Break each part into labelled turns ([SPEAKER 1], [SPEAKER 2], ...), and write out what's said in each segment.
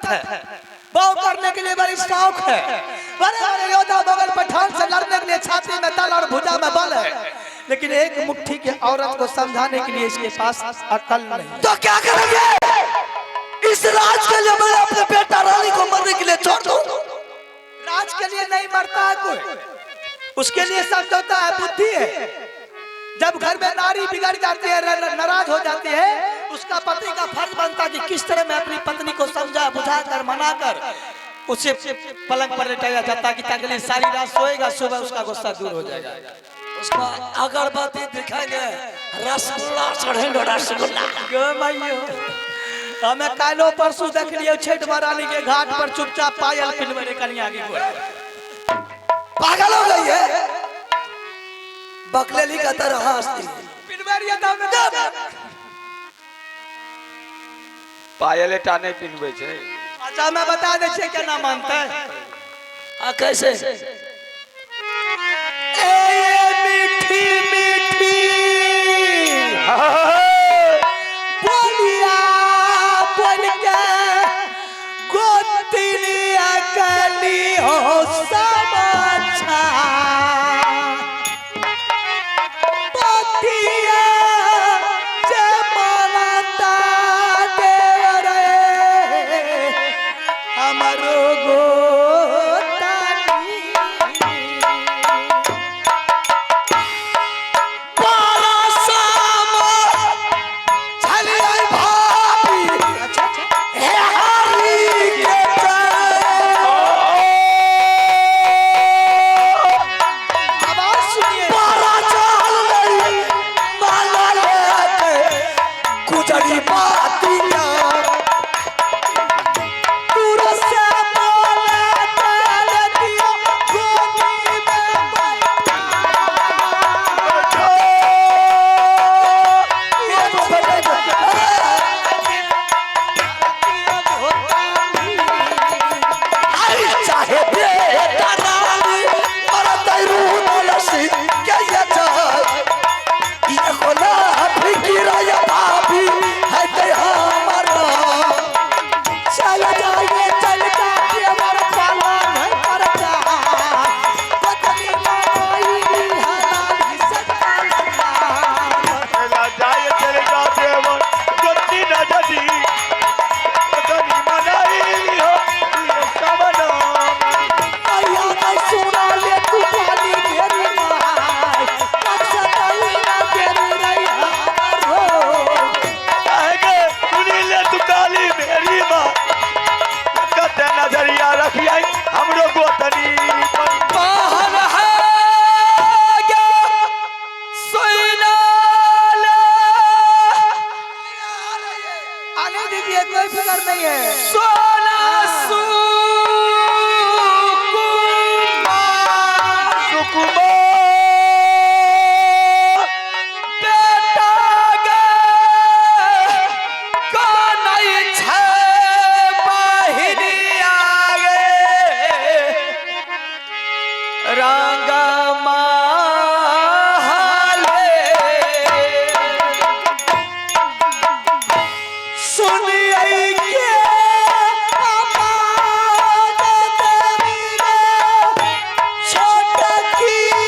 [SPEAKER 1] है, वो करने के लिए बड़ी शौक है। बड़े बड़े योद्धा बगल पठान से लड़ने के लिए छाती में तल और भुजा में बल है, लेकिन एक मुट्ठी के औरत को समझाने के लिए इसके पास अकल नहीं।
[SPEAKER 2] तो क्या करेंगे? इस राज के लिए मैं अपने बेटा रानी को मरने के लिए छोड़ दूं?
[SPEAKER 1] राज के लिए नहीं मरता है कोई, उसके लिए समझौता है, बुद्धि है। जब घर में नारी बिगड़ जाती है, नाराज हो जाती है, उसका पति का फर्ज बनता है कि किस तरह मैं अपनी पत्नी को समझा बुझा कर मना कर उसे पलंग पर लेटाया जाता है कि अगली सारी रात सोएगा, सुबह उसका गुस्सा दूर हो जाएगा।
[SPEAKER 2] उसका अगरबत्ती दिखाएंगे, रसगुल्ला चढ़ेंगे, रसगुल्ला।
[SPEAKER 1] हमें कालो परसों देख लियो छठ महारानी के घाट पर चुपचाप पायल पिलवरे कन्या की गोद।
[SPEAKER 2] पागल हो गई है, बकलेली का तरह हंसती
[SPEAKER 1] पिलवरिया दाम में
[SPEAKER 3] पायल टाने पिनवे छे।
[SPEAKER 1] अच्छा मैं बता दे छे क्या ना मानता है।
[SPEAKER 2] कैसे?
[SPEAKER 1] मीठी मीठी बोलिया बोल के गोतिनिया कली हो सब अच्छा, पतिया जमानता देव रे हमारो छोटा की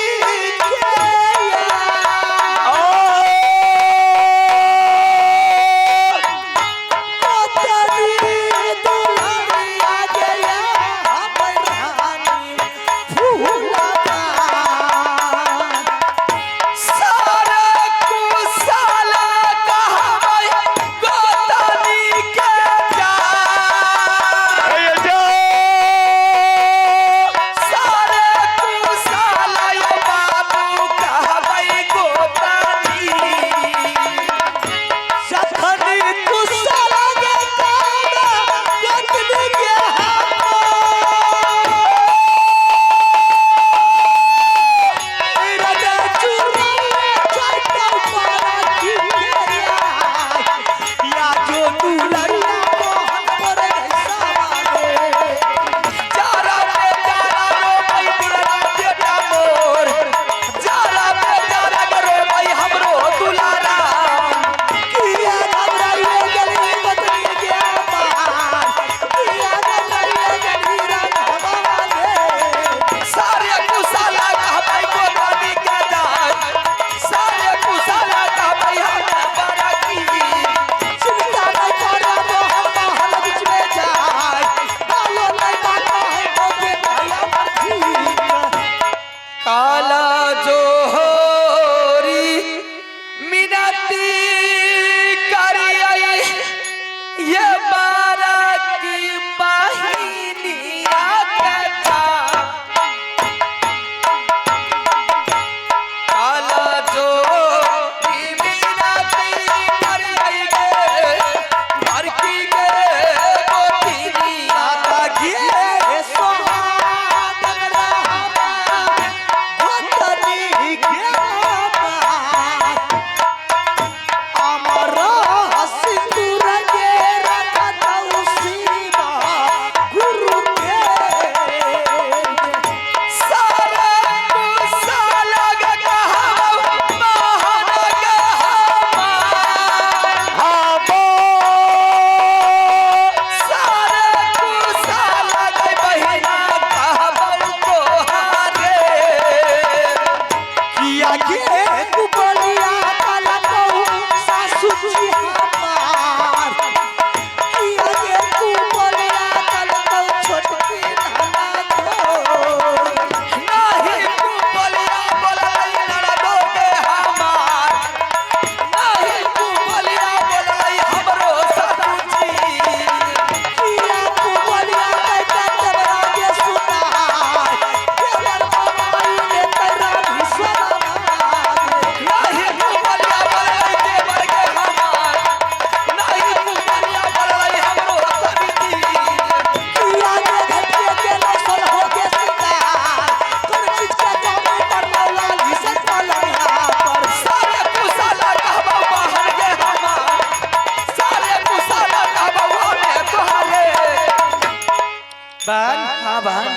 [SPEAKER 1] बहन,
[SPEAKER 2] हाँ बहन,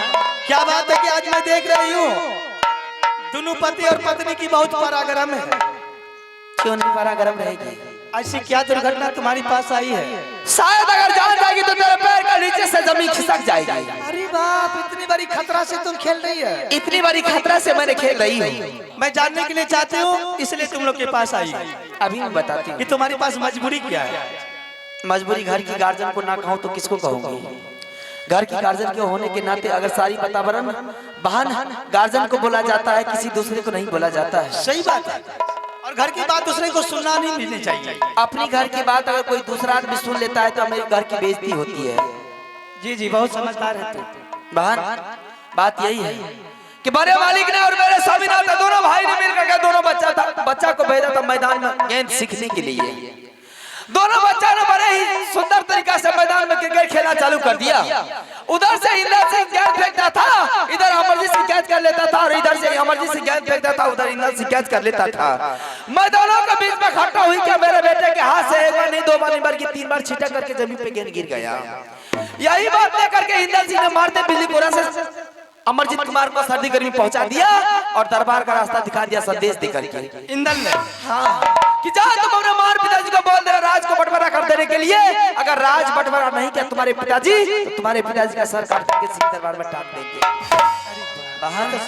[SPEAKER 1] क्या बात है कि आज मैं देख रही हूँ दोनों पति और पत्नी की बहुत पराक्रम है।
[SPEAKER 2] क्यों नहीं पारा गर्म रहेगी?
[SPEAKER 1] ऐसी क्या दुर्घटना तुम्हारी पास आई है?
[SPEAKER 2] शायद अगर जान जाएगी तो तेरे पैर का नीचे से जमीन खिसक जाएगी।
[SPEAKER 1] अरे बाप, इतनी बड़ी खतरा से तुम खेल रही है।
[SPEAKER 2] इतनी बड़ी खतरा से मैंने खेल रही हूँ।
[SPEAKER 1] मैं जानने के लिए चाहती हूँ, इसलिए तुम लोग के पास आई हूँ
[SPEAKER 2] अभी मैं बताती हूँ
[SPEAKER 1] कि तुम्हारे पास मजबूरी क्या है।
[SPEAKER 2] मजबूरी घर की गार्जियन को ना कहूँ तो किसको कहूँगी? घर की गार्जियन के होने के नाते अगर सारी वातावरण बहन गार्जियन को बोला जाता है, किसी दूसरे को नहीं बोला जाता है।
[SPEAKER 1] सही बात है, और घर की बात दूसरे को सुनना नहीं मिलनी चाहिए।
[SPEAKER 2] अपनी घर की बात अगर कोई दूसरा आदमी सुन लेता है तो मेरे घर की बेइज्जती होती है।
[SPEAKER 1] जी जी, बहुत समझदार है तुम।
[SPEAKER 2] बहन बात यही है कि बड़े मालिक ने और मेरे स्वामीनाथ दोनों भाई ने मिलकर दोनों बच्चा को भेजा था मैदान में गेंद सीखने के लिए। दोनों बच्चा ने बड़े ही सुंदर तरीका से मैदान में क्रिकेट खेलना चालू कर दिया। उधर से इंदर सिंह गेंद फेंकता था, इधर अमरजीत सिंह कैच कर लेता था, और इधर से अमरजीत सिंह गेंद फेंकता था, उधर इंदर सिंह कैच कर लेता था। मैं दोनों के बीच में खट्टा हुई क्या मेरे बेटे के हाथ से एक बार नहीं, दो बार नहीं, बल्कि 3 बार छिटक करके जमीन पे गेंद गिर गया। यही बात लेकर के इंदर सिंह ने मारते बिजली कोरा से अमरजीत कुमार को सर्दी गर्मी पहुंचा दिया और दरबार का रास्ता दिखा दिया संदेश देकर के।
[SPEAKER 1] इंदल ने
[SPEAKER 2] हाँ कि जा तुम अपने मार पिताजी को बोल देना राज को बंटवारा कर देने के लिए। अगर राज बंटवारा नहीं किया तुम्हारे पिताजी तो तुम्हारे पिताजी का सर काट के सिंह दरबार में टांग देंगे। बहन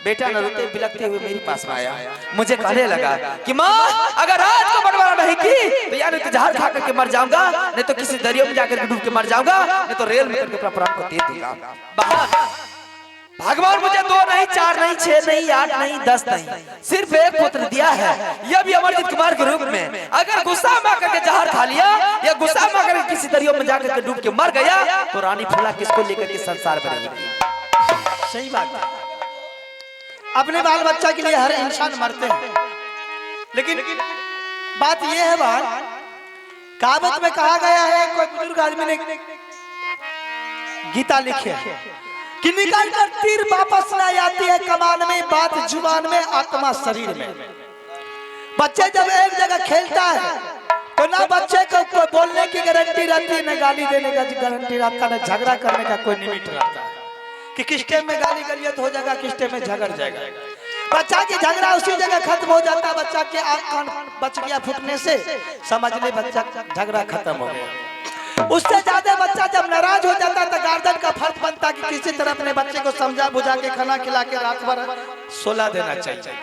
[SPEAKER 2] बेटा न रोते बिलखते हुए मेरे पास में आया, मुझे कहने लगा कि माँ अगर राज को बंटवारा नहीं की तो यार तो जहर खा करके मर जाऊंगा, नहीं तो किसी दरिया में जाकर डूब के मर जाऊंगा, नहीं तो रेल में करके अपना प्राण को दे दूंगा। बहन भगवान मुझे 2 नहीं 4 नहीं 6 नहीं 8 नहीं 10 नहीं, सिर्फ एक पुत्र दिया है, यह भी अमरजीत कुमार के रूप में। अगर गुस्सा में आकर के जहर खा लिया या गुस्सा में आकर किसी दरिया में जाकर के डूब के मर गया तो रानी फूला किसको लेकर के संसार में रहेगी?
[SPEAKER 1] सही बात है, अपने बाल बच्चा के लिए हर इंसान मरते हैं, लेकिन बात यह है बात कहावत में कहा गया है, कोई बुजुर्ग आदमी ने गीता लिखी है कि निकाल कर तीर वापस न आती है कमान में, बात जुबान में आत्मा शरीर में। बच्चे जब एक जगह खेलता है तो ना बच्चे को बोलने की गारंटी रहती है, न गाली देने का गारंटी रहता है, न झगड़ा करने का कोई लिमिट रहता है कि किस टाइम में गाली गलियत हो जाएगा, किस टाइम में झगड़ जाएगा। बच्चा की झगड़ा उसी जगह खत्म हो जाता है, बच्चा के आंख कान बच गया फूटने से, समझ ले बच्चा झगड़ा खत्म हो गया। उससे ज्यादा बच्चा जब नाराज हो जाता है तो गार्जियन का फर्ज बनता है कि किसी तरह अपने बच्चे को समझा बुझा के खाना खिला के रात भर सोला देना चाहिए।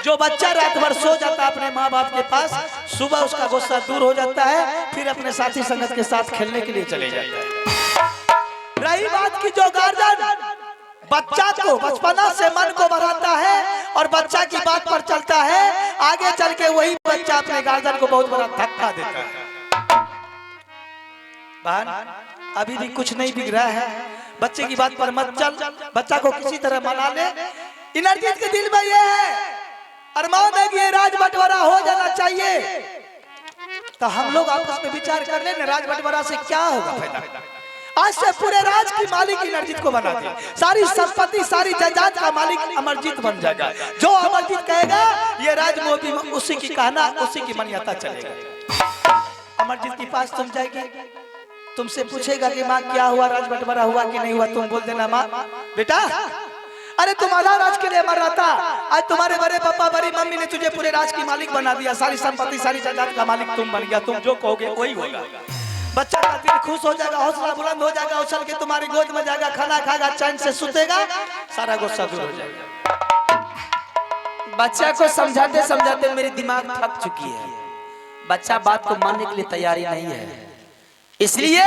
[SPEAKER 1] जो बच्चा रात भर सो जाता है अपने माँ बाप के पास, सुबह उसका गुस्सा दूर हो जाता है, फिर अपने साथी संगत के साथ खेलने के लिए चले जाता है। रही बात की जो गार्जियन बच्चा को बचपना से मन को बढ़ाता है और बच्चा की बात पर चलता है, आगे चल के वही बच्चा अपने गार्जियन को बहुत बड़ा धक्का देता है। बहन अभी भी कुछ नहीं बिगड़ा है, बच्चे की बात पर मत चल, बच्चा को किसी तरह मना ले। इंद्रजीत के दिल में ये है अरमान है कि ये राज बंटवारा हो जाना चाहिए, तो हम लोग आपस में विचार कर ले राज बंटवारा से क्या होगा फायदा। आज से पूरे राज की मालिक इंद्रजीत को बना दे, सारी संपत्ति सारी जायदाद का मालिक अमरजीत बन जाएगा। जो अमरजीत कहेगा ये राज मोदी उसी की कहना उसी की मान्यता चलेगा। अमरजीत के पास तुम जाएगी, तुमसे पूछेगा कि माँ क्या हुआ, राज बंटवारा हुआ कि नहीं हुआ, तुम बोल देना माँ बेटा अरे तुम आधा राज के लिए मर रहा था, आज तुम्हारे बड़े पापा बड़ी मम्मी ने तुझे पूरे राज की मालिक बना दिया, सारी संपत्ति सारी जायदाद का मालिक तुम बन गया, तुम जो कहोगे वही होगा। बच्चा का दिल खुश हो जाएगा, हौसला बुलंद हो जाएगा, उछल के तुम्हारी गोद में जाएगा, खाना खाएगा, चैन से सुतेगा, सारा गुस्सा दूर हो जाएगा।
[SPEAKER 2] बच्चा को समझाते समझाते मेरी दिमाग थक चुकी है, बच्चा बात को मानने के लिए तैयारी नहीं है, इसलिए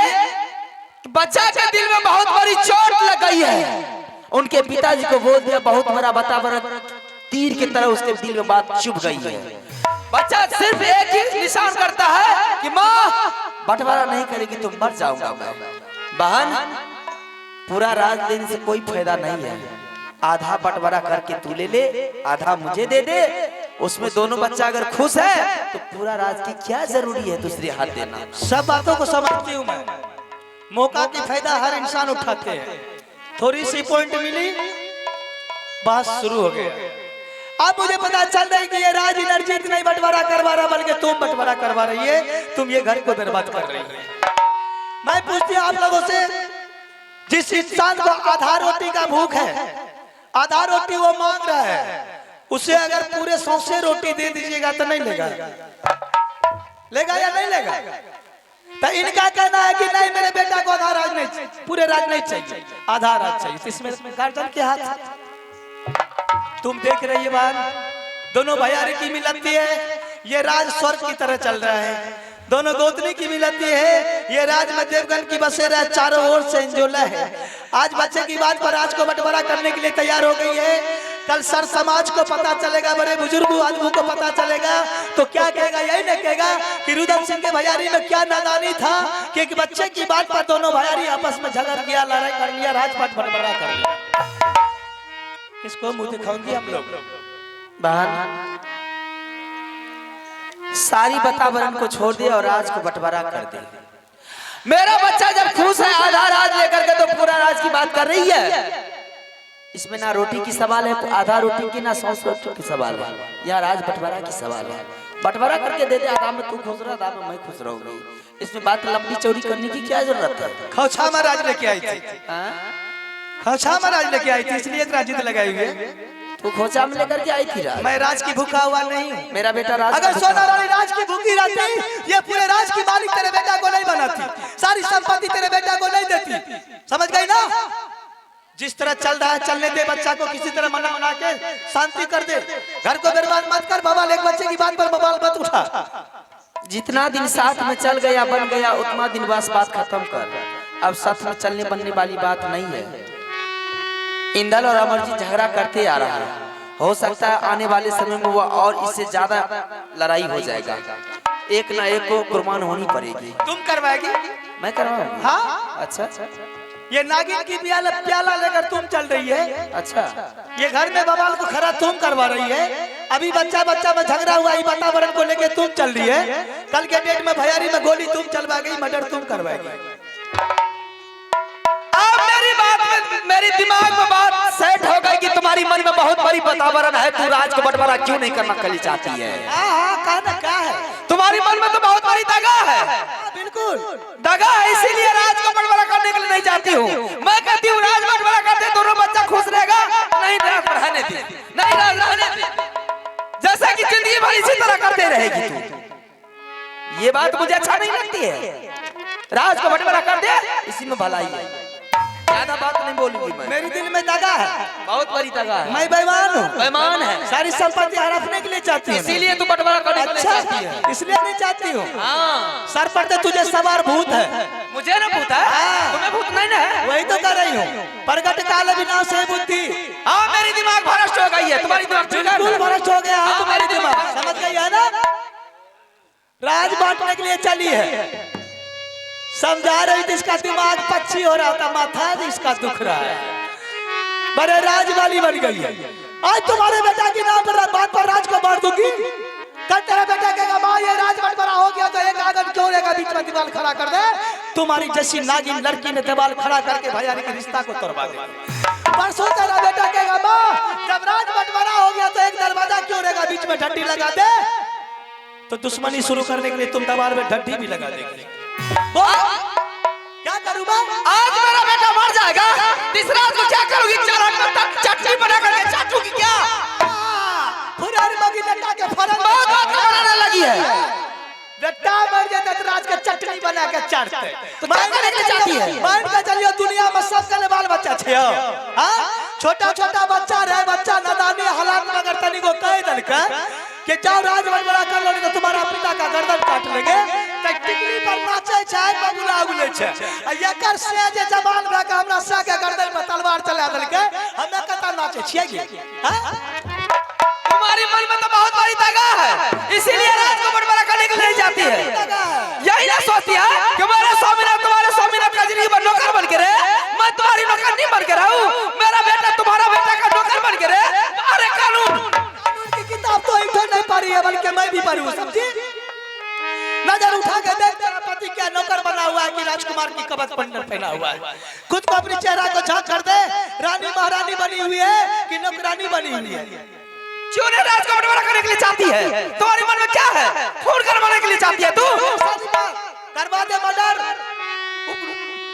[SPEAKER 2] बच्चा के दिल में बहुत बड़ी चोट लग गई है। उनके पिताजी को बोल दिया, बहुत बड़ा वातावरण तीर की तरह उसके दिल में बात चुभ गई है। बच्चा सिर्फ एक ही निशान करता है कि माँ बंटवारा नहीं करेगी तो मर जाऊंगा मैं। बहन पूरा राज देने से कोई फायदा नहीं है, आधा बंटवारा करके तू ले ले, आधा मुझे दे दे, उसमें दोनों बच्चा अगर खुश है तो पूरा राज की क्या जरूरी है दूसरे हाथ देना।
[SPEAKER 1] सब बातों को समझती हूँ मैं, मौका की फायदा हर इंसान उठाते हैं, थोड़ी सी पॉइंट मिली बात शुरू हो गया। अब मुझे पता चल रहा है कि ये राज इंद्रजीत नहीं बंटवारा करवा रहा बल्कि तुम बंटवारा करवा रही है, तुम ये घर को बर्बाद कर रही है। मैं पूछती हूँ आप लोगों से, जिस इंसान को आधा रोटी का भूख है, आधा रोटी वो मांग रहा है, उसे अगर पूरे 100 रोटी दे दीजिएगा तो नहीं लेगा, लेगा या नहीं लेगा? तो इनका कहना है कि नहीं, मेरे बेटा को आधा राज नहीं, पूरे राज नहीं चाहिए, आधा राज चाहिए। इसमें गार्जियन के हाथ। तुम देख रही है बात, दोनों भैयारी की मिलती है, ये राज स्वर्ग की तरह चल रहा है। दोनों गोतनी की मिलती है, ये राज में देवगन की बसेरा है, चारों ओर से इंजोला है। आज बच्चे की बात पर राज को बंटवारा करने के लिए तैयार हो गई है। कल सर समाज को पता चलेगा, बड़े बुजुर्ग आदमी को पता चलेगा तो क्या कहेगा? यही नहीं कहेगा कि रुदन सिंह के भैयारी में क्या नादानी था कि एक बच्चे की बात पर दोनों भैयारी आपस में झगड़ गया, लड़ाई कर लिया, राजपाट बंटवारा कर लिया। किसको मुंह दिखाऊंगी हम लोग?
[SPEAKER 2] बहन सारी वातावरण को छोड़ दे और राज को बंटवारा कर दे। मेरा बच्चा जब खुश है आधा राज लेकर के तो पूरा राज की बात कर रही है। इसमें ना रोटी की सवाल है आधा रोटी की, ना 100 रोटी की सवाल है, या राज बंटवारा की सवाल है। बंटवारा करके दे दे, आधा में तू खुश रहा, आधा में मैं खुश रहूंगी। इसमें बात लंबी चौड़ी करने की क्या जरूरत है?
[SPEAKER 1] खौछा में राज लेके आई थी, खौछा में राज लेके आई थी, इसलिए इतना जिद लगाई हुई है।
[SPEAKER 2] तू खोचा में लेकर के आई थी राज।
[SPEAKER 1] मैं राज की भूखा हुआ नहीं हूँ।
[SPEAKER 2] मेरा बेटा राज,
[SPEAKER 1] अगर सोना रानी राज की भूखी रहती, ये पूरे राज की मालिक तेरे बेटा को नहीं बनाती, सारी संपत्ति तेरे बेटा को नहीं देती। समझ गई ना? जिस तरह चल रहा है चलने दे, बच्चा को किसी तरह मना के शांति कर दे, घर को बर्बाद मत कर। बवाल एक बच्चे की बात पर बवाल मत उठा।
[SPEAKER 2] जितना दिन साथ में चल गया बन गया, उतना दिन बस बात खत्म कर। अब साथ में चलने बनने वाली बात नहीं है। इंदल और अमरजीत झगड़ा करते आ रहा है, हो सकता है आने वाले समय में वो और इससे ज्यादा लड़ाई हो जाएगा। एक ना एक को कुर्बान होनी पड़ेगी।
[SPEAKER 1] तुम करवाएगी?
[SPEAKER 2] मैं करवाऊंगी।
[SPEAKER 1] हाँ,
[SPEAKER 2] अच्छा,
[SPEAKER 1] ये नागिन की प्याला लेकर तुम चल रही है।
[SPEAKER 2] अच्छा,
[SPEAKER 1] ये घर में बवाल को खड़ा तुम करवा रही है। अभी बच्चा में झगड़ा हुआ, वातावरण को लेके तुम चल रही है। कल के डेट में भैयारी में गोली तुम चलवा गई, मर्डर तुम करवाएगी।
[SPEAKER 2] मेरी दिमाग में बात सेट हो गई कि तुम्हारी मन में बहुत बड़ी वातावरण है, तू राज को बंटवारा क्यों नहीं करना कली चाहती है?
[SPEAKER 1] कहना क्या है?
[SPEAKER 2] तुम्हारी मन में तो बहुत बड़ी दगा है।
[SPEAKER 1] बिल्कुल
[SPEAKER 2] दगा है, इसीलिए राज को बंटवारा करने के लिए नहीं चाहती हूँ। मैं कहती हूँ राज बंटवारा करते दोनों बच्चा खुश रहेगा। नहीं राज रहने दे, नहीं राज रहने दे, जैसा कि जिंदगी भर इसी तरह करते रहेगी तू। ये बात मुझे अच्छा नहीं लगती है। राज को बंटवारा कर दे, इसी में भलाई है। ज्यादा बात नहीं बोलूंगी मैं।
[SPEAKER 1] मेरे दिल में दगा है,
[SPEAKER 2] बहुत बड़ी दगा है।
[SPEAKER 1] मैं बेईमान हूँ,
[SPEAKER 2] बेईमान है।
[SPEAKER 1] सारी संपत्ति हड़पने के लिए चाहती हूँ,
[SPEAKER 2] इसीलिए तू बंटवारा करने के लिए चाहती है।
[SPEAKER 1] इसलिए नहीं चाहती हूँ।
[SPEAKER 2] हाँ,
[SPEAKER 1] सर पर तो तुझे सवार भूत है।
[SPEAKER 2] मुझे ना भूत है, तुम्हें भूत नहीं ना है।
[SPEAKER 1] वही तो कर रही हूँ, प्रगट काल विनाश है बुद्धि।
[SPEAKER 2] हाँ, मेरी दिमाग भ्रष्ट हो गई है, तुम्हारी दिमाग
[SPEAKER 1] बिल्कुल भ्रष्ट हो गया है तुम्हारी दिमाग। समझ गई है ना? राज बांटने के लिए चली है, समझा रही थी, इसका दिमाग पक्षी हो रहा था, माथा इसका दुख रहा है, बड़े राज वाली बन गई है। आज तुम्हारे बेटा की नाम पर बात पर राज को बांट दूंगी। कल तेरा बेटा कहेगा माँ ये राज बंटवारा हो गया तो एक आंगन क्यों रहेगा, बीच में दीवार खड़ा कर दे। तुम्हारी जैसी नागिन लड़की ने दीवार खड़ा करके भैयारी के रिश्ता को तोड़वा दे। परसों तेरा बेटा कहेगा माँ जब राज बंटवारा हो गया तो एक दरवाजा क्यों रहेगा, बीच में ढड्डी लगा दे। तो दुश्मनी शुरू करने के लिए तुम दीवार में ढड्डी भी लगा देंगे। क्या करूँ मैं?
[SPEAKER 2] आज मेरा बेटा मर जाएगा, तीसरा को क्या करूंगी? 4 आठ तक चटनी बना करके चाटूंगी क्या?
[SPEAKER 1] फुरारी मगी लगा के फरन
[SPEAKER 2] बहुत बनाने लगी है।
[SPEAKER 1] बेटा मर जाता तो राज का चटनी बना के चाटते।
[SPEAKER 2] तो क्या करने के लिए चाहती है?
[SPEAKER 1] मान के चलियो दुनिया में सब के बाल बच्चा छे। हां, छोटा छोटा बच्चा रहे, बच्चा नादानी हालात में अगर तनी को कह दल के जाओ राज बंटवारा कर लो तो तुम्हारा पिता का गर्दन काट लेंगे। टिकली पर नाचे छै, बबुला उगले छै, एकर से जे जवान भए के हमरा सा के गर्दन पर तलवार चला देलके, हमें कता नाचे छियै गे? हां,
[SPEAKER 2] तुम्हारी मन में तो बहुत बड़ी दगा है, इसीलिए राज को बंटवारा करने के लिए नहीं जाती है। यही ना सोचती है कि तुम्हारे स्वामीनाथ का जिंदगी पर नौकर बन के रहे, मैं तुम्हारी नौकर नहीं बन के रहूं। मेरा बेटा तुम्हारा बेटा का नौकर बन के रहे। अरे कानून
[SPEAKER 1] की किताब तो एक नहीं पढ़ी है, बल्कि मैं भी पढ़ी हूँ। समझी? नजर उठा के देख तेरा पति क्या नौकर बना हुआ है कि राजकुमार की कवच कुंडल पहना हुआ है। खुद को अपने चेहरा को झांक कर दे, रानी महारानी बनी हुई है कि नौकरानी बनी हुई है?
[SPEAKER 2] क्यों नहीं राज को बंटवारा करने के लिए चाहती है? तुम्हारे मन में क्या है? खून करवाने के लिए चाहती है तू?
[SPEAKER 1] करवा दे मर्डर,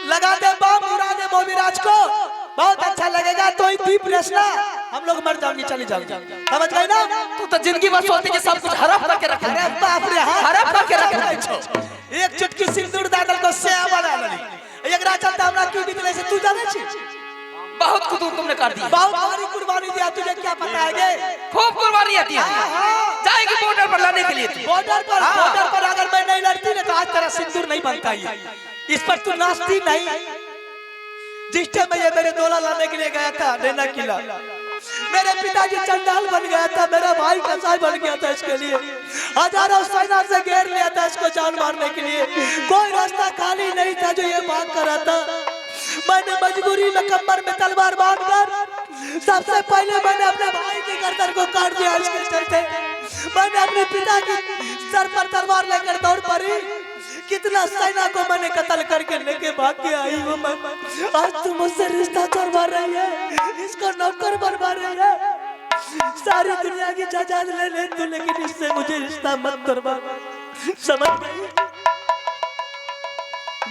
[SPEAKER 1] लगा दे बम, उड़ा दे मोबिराज को, बहुत अच्छा लगेगा। तो ही दीप रेसना, हम लोग मर जाएंगे, चली जाएंगे, समझ गए ना?
[SPEAKER 2] तू तो जिंदगी भर सोचती कि सब कुछ हड़प करके रख,
[SPEAKER 1] अरे बाप रे,
[SPEAKER 2] हड़प करके रख।
[SPEAKER 1] एक चुटकी सिंदूर दादल को सेवा बना ली। एकरा चलता हमरा क्यों निकले से तू जाने छी?
[SPEAKER 2] बहुत कुछ तुमने कर दिया,
[SPEAKER 1] बहुत भारी कुर्बानी दिया, तुझे क्या पता है गे?
[SPEAKER 2] खूब कुर्बानी आती है, जाएगी बॉर्डर पर लाने के लिए तू।
[SPEAKER 1] बॉर्डर पर अगर मैं नहीं लड़ती ना तो आज तेरा सिंदूर नहीं बनता ये। इस पर तू नाचती नहीं। जिस टाइम मैं ये मेरे डोला लाने के लिए गया था नैना किला, मेरे पिताजी चंडाल बन गया था, मेरा भाई कसाई बन गया था, इसके लिए हजारों सेना से घेर लिया था इसको जान मारने के लिए। कोई रास्ता खाली नहीं था जो ये मांग कर रहा था। मैंने मजबूरी में कमर में तलवार बांधकर सबसे पहले मैंने अपने भाई की गर्दन को काट दिया। इसके चलते मैंने अपने पिता की सर पर तलवार लेकर दौड़ पड़ी। कितना सेना को मैंने कत्ल करके लेके भाग के आई हूँ मैं। आज तुम मुझसे रिश्ता करवा रही है, इसको नौकर बनवा रही है। सारी दुनिया की जायदाद ले ले तू, लेकिन इससे मुझे रिश्ता मत करवा, समझ गई?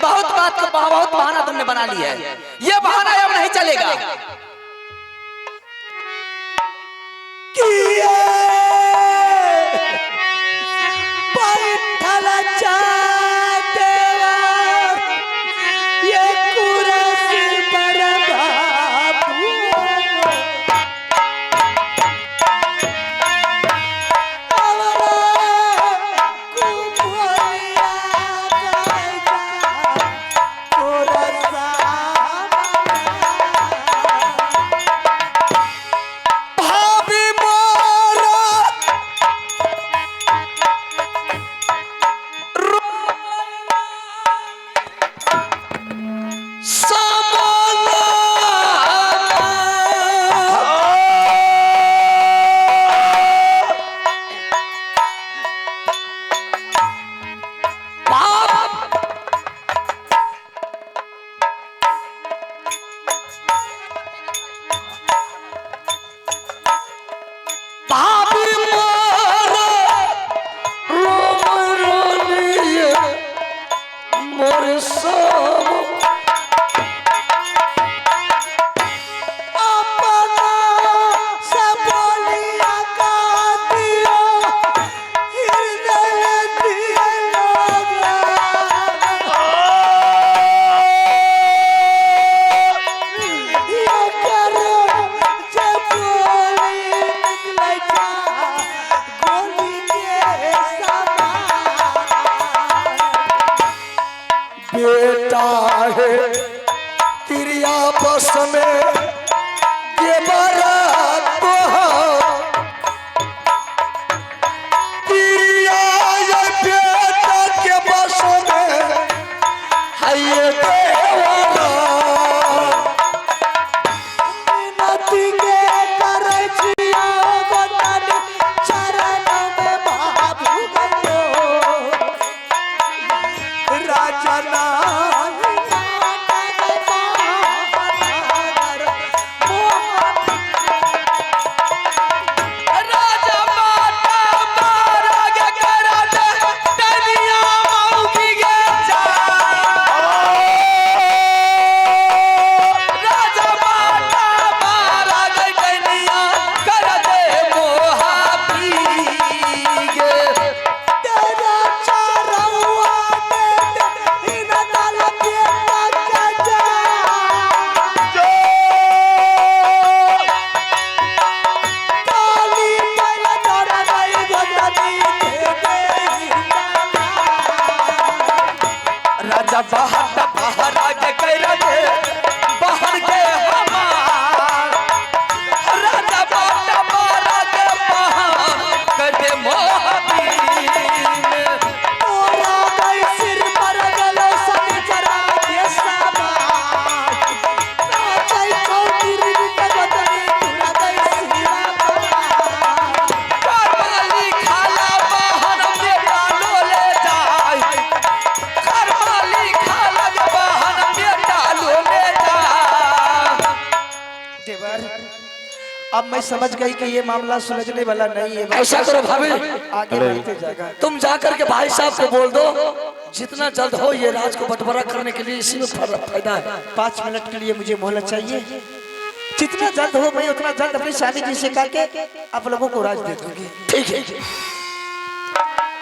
[SPEAKER 2] बहुत बहुत बहाना तुमने बना लिया है, ये बहाना अब नहीं चलेगा।
[SPEAKER 1] बेटा है तेरी आपस में ये बारात तो तेरी ये बेटा के बस में है ये देवाना। नदी के करे जिया बदन चरण में बाबू गयो राजा बाहर आके कैरा दे बाहर के हमार राजा बाटा मारा के बाहर कर दे मोहब्बीन तोरा गई सिर पर गलो सन जरा के सामान नाचै कौतिर के बदनी तोरा गई सिरा करवाली खाला बाहर में डालो ले जाए अब मैं समझ गई कि ये मामला सुलझने वाला नहीं है।
[SPEAKER 2] ऐसा करो भाभी,
[SPEAKER 1] आगे बढ़ते जाएगा।
[SPEAKER 2] तुम जाकर के भाई साहब को बोल दो
[SPEAKER 4] जितना जल्द हो ये राज को बंटवारा करने के लिए इसी में फायदा है।
[SPEAKER 1] 5 मिनट के लिए मुझे मोहलत चाहिए। जितना जल्द हो मैं उतना जल्द अपनी शादी जी से करके आप लोगों को राज दे दूंगी।
[SPEAKER 4] ठीक है।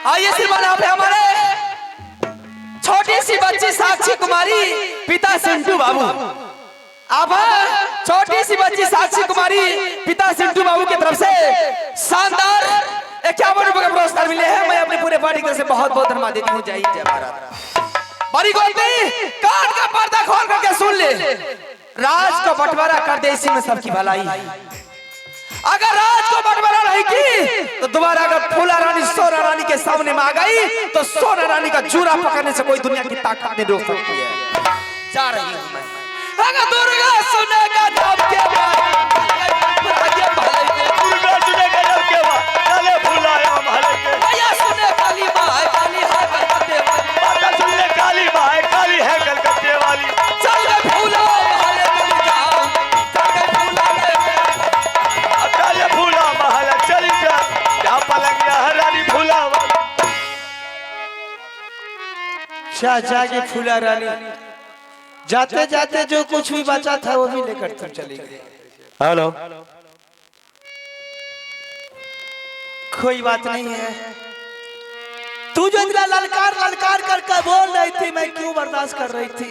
[SPEAKER 2] आइए श्रीमान, आप हैं हमारे छोटी सी बच्ची साक्षी कुमारी, पिता सिंटू बाबू। आप छोटी सी बच्ची साक्षी कुमारी, पिता सिंटू बाबू की तरफ से शानदार 51 रुपए का पुरस्कार मिले हैं। मैं अपने पूरे पार्टी की तरफ से बहुत बहुत धन्यवाद देती हूँ। जय हिंद, जय भारत। बड़ी गोलती कान का पर्दा खोल करके सुन ले, राज को बंटवारा कर दे, इसी में सबकी भलाई है। अगर राज को बंटवारा नहीं की तो दोबारा अगर फूला रानी सोना रानी के सामने में आ गई तो सोना रानी का जूरा पकड़ने से कोई दुनिया की ताकत नहीं रोक सकती है। जा रही हूं मैं। अगर दुर्गा सुनेगा नाम के बाद
[SPEAKER 3] दुर्गा सुनेगा नाम के बाद चले फुलाया महल के।
[SPEAKER 2] भैया सुने काली माँ है, काली है कलकत्ते वाली।
[SPEAKER 3] माता सुनले काली माँ है, काली है कलकत्ते वाली।
[SPEAKER 2] चल गए फूला महल में जाओ, चल गए फूला में।
[SPEAKER 3] चले फूला महल चली जा, जहाँ पलंगिया है रानी फूला वाली।
[SPEAKER 1] जागे फूला रानी, जाते जाते जो कुछ भी बचा था वो भी लेकर तुम चली गई।
[SPEAKER 3] हेलो,
[SPEAKER 1] कोई बात नहीं है। तू जो इतना ललकार ललकार करके बोल रही थी, मैं क्यों बर्दाश्त कर रही थी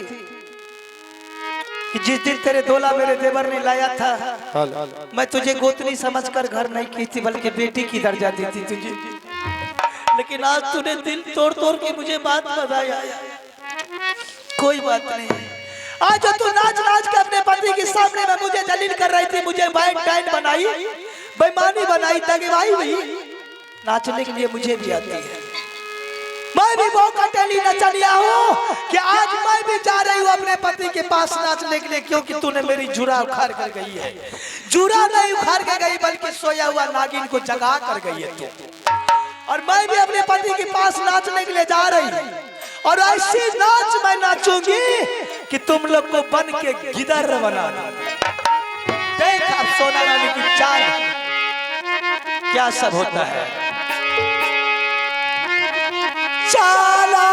[SPEAKER 1] कि जिस दिन तेरे दोला मेरे देवर ने लाया था, मैं तुझे गोतनी समझकर घर नहीं की थी बल्कि बेटी की दर्जा दी थी तुझे। लेकिन आज तूने दिल तोड़ तोड़ के मुझे बात बताया। कोई बात नहीं, आज जो तू नाच नाच के अपने पति के सामने में मुझे जलील कर रही थी, मुझे बैन बनाई, बेईमानी बनाई, दगेबाजी हुई, नाचने के लिए मुझे भी आती है। मैं भी मौका टेली नचनिया हूँ कि आज मैं भी जा रही हूँ अपने पति के पास नाचने के लिए, क्योंकि तूने मेरी जुरा उखाड़ कर गई है। जुरा नहीं उखाड़ के गई बल्कि सोया हुआ नागिन को जगा कर गई है तू। और मैं भी अपने पति के पास नाचने के लिए जा रही हूँ, और ऐसी नाच मैं नाचूंगी कि तुम लोग को बन के गिदर बना दूं। देख अब सोना रानी की चाल क्या सब होता है। चाला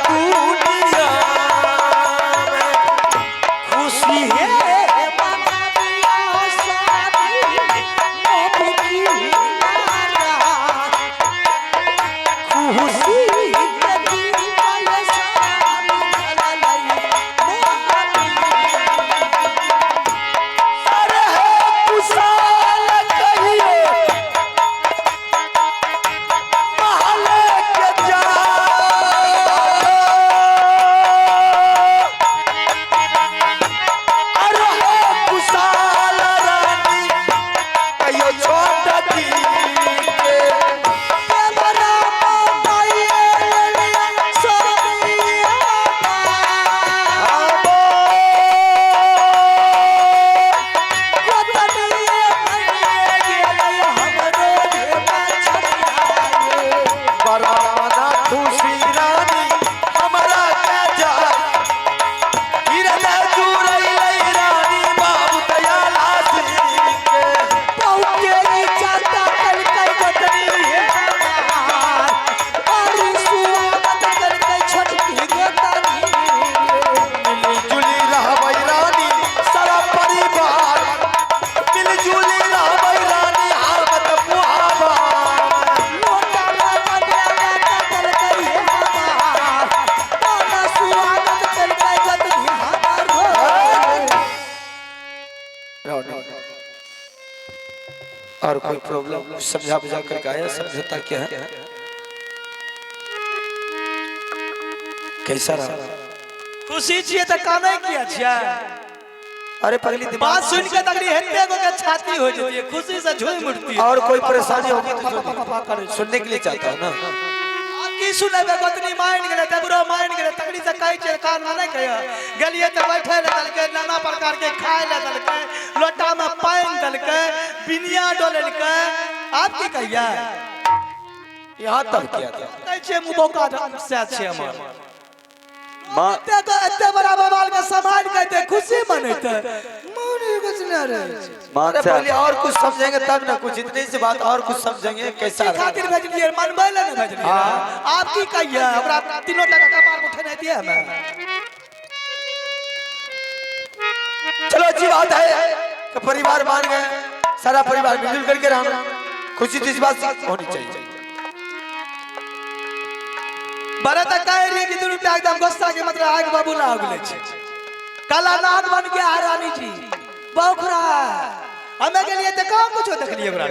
[SPEAKER 2] दुनिया में खुशी है और कोई प्रॉब्लम समझा बुझा करके आया, समझौता क्या है, कैसा रहा?
[SPEAKER 1] खुशी छिए त काने किया छिया?
[SPEAKER 2] अरे पगली दिमाग
[SPEAKER 1] बात सुन के तगड़ी हेते को के छाती हो जाती है, खुशी से झूम उठती है।
[SPEAKER 2] और कोई परेशानी होगी तो जो सुनने के लिए चाहता है ना।
[SPEAKER 1] की सुने बे गोतनी माइंड गेले तबरो माइंड गेले तगड़ी से कहि छे कान में नहीं कहियो गलिए त बैठे ले दल के नाना प्रकार के खाए ले दल के लोटा में पानी दल के बिनिया डोलल के आप की कहिया
[SPEAKER 2] यहाँ तक किया था
[SPEAKER 1] कहि छे मुबो का से छे हमर
[SPEAKER 2] माँ
[SPEAKER 1] एते बड़ा बवाल के समाज कहते खुशी मनैते मोरे कुछ न रहे
[SPEAKER 2] अरे पहले और कुछ समझेंगे तब ना, कुछ इतनी सी बात और कुछ समझेंगे कैसा रहा।
[SPEAKER 1] खातिर भेजलिए मनबै ले न भेजलिए आप की कहिया हमरा 3 टका कपार उठे नहीं दिए हमें।
[SPEAKER 2] चलो अच्छी बात है कि परिवार मान गए, सारा परिवार मिलजुल करके रहना, खुशी तो इस बात से होनी चाहिए।
[SPEAKER 1] बड़ा तक कह रही है कि 2 रुपया एकदम गुस्सा के मतलब आग बाबू ना उगले छे काला नाग बन गया रानी जी बौखरा हमें के लिए तो कहाँ कुछ देख लिए हमरा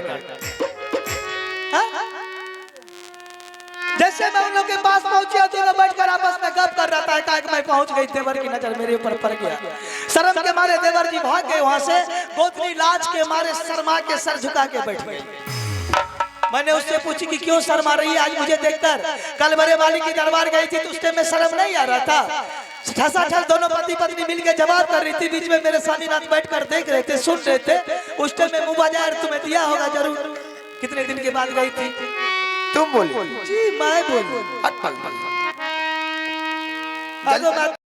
[SPEAKER 1] जैसे मैं उन लोग के पास पहुंचा तो बैठकर आपस में गप कर रहा था एकाएक मैं पहुंच गई, देवर की नजर मेरे ऊपर पड़ गया। शर्म के मारे देवर जी भाग गए वहां से, गोतनी लाज के मारे शर्मा के सर झुका के बैठ गई। मैंने उससे पूछी कि क्यों शर्मा रही है आज मुझे देखकर? कल बड़े वाली की दरबार गई थी तो उस टाइम में शर्म नहीं आ रहा था? ठसाठस दोनों पति पत्नी मिलकर जवाब कर रही थी, बीच में मेरे स्वामीनाथ बैठकर देख रहे थे, सुन रहे थे। उस टाइम में मुंह बाजार तुम्हें दिया होगा जरूर। कितने दिन के बाद गई थी?
[SPEAKER 2] तुम बोली
[SPEAKER 1] जी मैं बोलूं।
[SPEAKER 2] हट पल